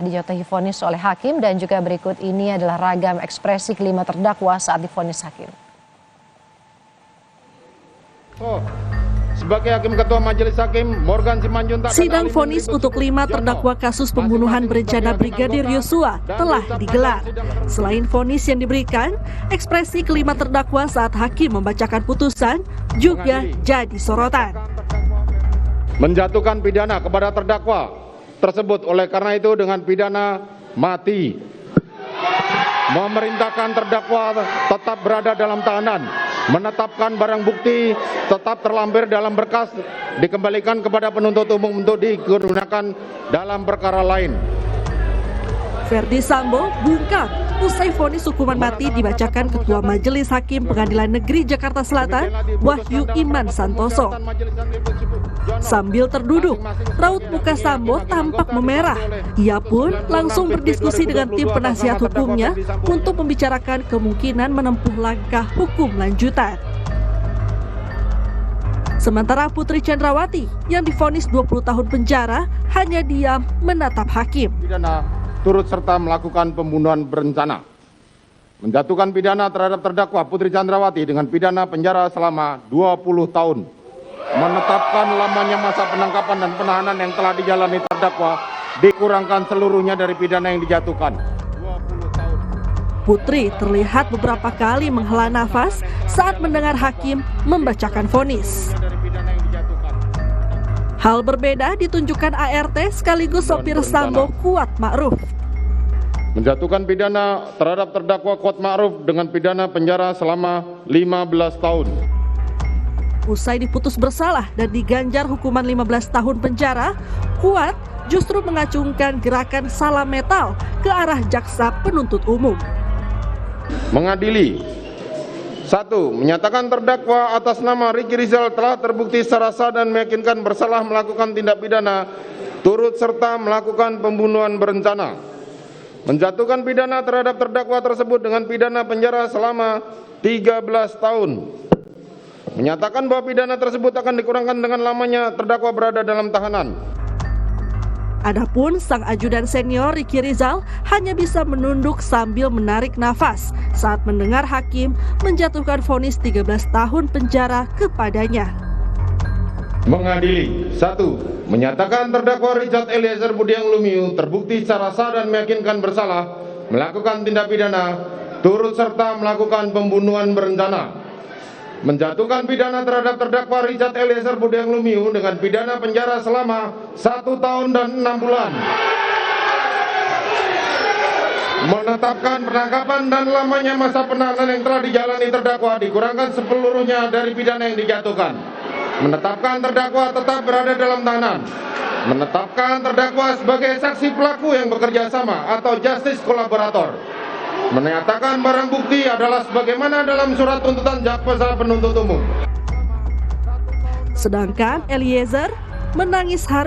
Dijatuhi vonis oleh hakim dan juga berikut ini adalah ragam ekspresi kelima terdakwa saat divonis hakim. Sebagai Hakim Ketua Majelis Hakim, Morgan Simanjuntak. Sidang vonis untuk 5 terdakwa kasus pembunuhan berencana Brigadir Yosua telah digelar. Selain vonis yang diberikan, ekspresi kelima terdakwa saat hakim membacakan putusan juga jadi sorotan. Menjatuhkan pidana kepada terdakwa tersebut oleh karena itu dengan pidana mati. Memerintahkan terdakwa tetap berada dalam tahanan. Menetapkan barang bukti tetap terlampir dalam berkas dikembalikan kepada penuntut umum untuk digunakan dalam perkara lain. Ferdi Sambo bungkam usai vonis hukuman mati dibacakan Ketua Majelis Hakim Pengadilan Negeri Jakarta Selatan Wahyu Iman Santoso. Sambil terduduk, raut muka Sambo tampak memerah. Ia pun langsung berdiskusi dengan tim penasihat hukumnya untuk membicarakan kemungkinan menempuh langkah hukum lanjutan. Sementara Putri Chandrawati yang divonis 20 tahun penjara hanya diam menatap hakim. Pidana turut serta melakukan pembunuhan berencana. Menjatuhkan pidana terhadap terdakwa Putri Chandrawati dengan pidana penjara selama 20 tahun. Menetapkan lamanya masa penangkapan dan penahanan yang telah dijalani terdakwa dikurangkan seluruhnya dari pidana yang dijatuhkan. 20 tahun. Putri terlihat beberapa kali menghela nafas saat mendengar hakim membacakan vonis. Hal berbeda ditunjukkan ART sekaligus sopir Sambo Kuat Ma'ruf. Menjatuhkan pidana terhadap terdakwa Kuat Ma'ruf dengan pidana penjara selama 15 tahun. Usai diputus bersalah dan diganjar hukuman 15 tahun penjara, Kuat justru mengacungkan gerakan salam metal ke arah jaksa penuntut umum. Mengadili 1. Menyatakan terdakwa atas nama Ricky Rizal telah terbukti secara sah dan meyakinkan bersalah melakukan tindak pidana turut serta melakukan pembunuhan berencana. Menjatuhkan pidana terhadap terdakwa tersebut dengan pidana penjara selama 13 tahun. Menyatakan bahwa pidana tersebut akan dikurangkan dengan lamanya terdakwa berada dalam tahanan. Adapun sang ajudan senior Ricky Rizal hanya bisa menunduk sambil menarik nafas saat mendengar hakim menjatuhkan vonis 13 tahun penjara kepadanya. Mengadili 1. Menyatakan terdakwa Richard Eliezer Budiang Lumiu terbukti secara sah dan meyakinkan bersalah melakukan tindak pidana turut serta melakukan pembunuhan berencana. Menjatuhkan pidana terhadap terdakwa Richard Eliezer Budiang Lumiu dengan pidana penjara selama 1 tahun dan 6 bulan. Menetapkan penangkapan dan lamanya masa penahanan yang telah dijalani terdakwa dikurangkan sepeluruhnya dari pidana yang dijatuhkan. Menetapkan terdakwa tetap berada dalam tahanan. Menetapkan terdakwa sebagai saksi pelaku yang bekerja sama atau justice kolaborator. Menyatakan barang bukti adalah sebagaimana dalam surat tuntutan jaksa penuntut umum. Sedangkan Eliezer menangis haru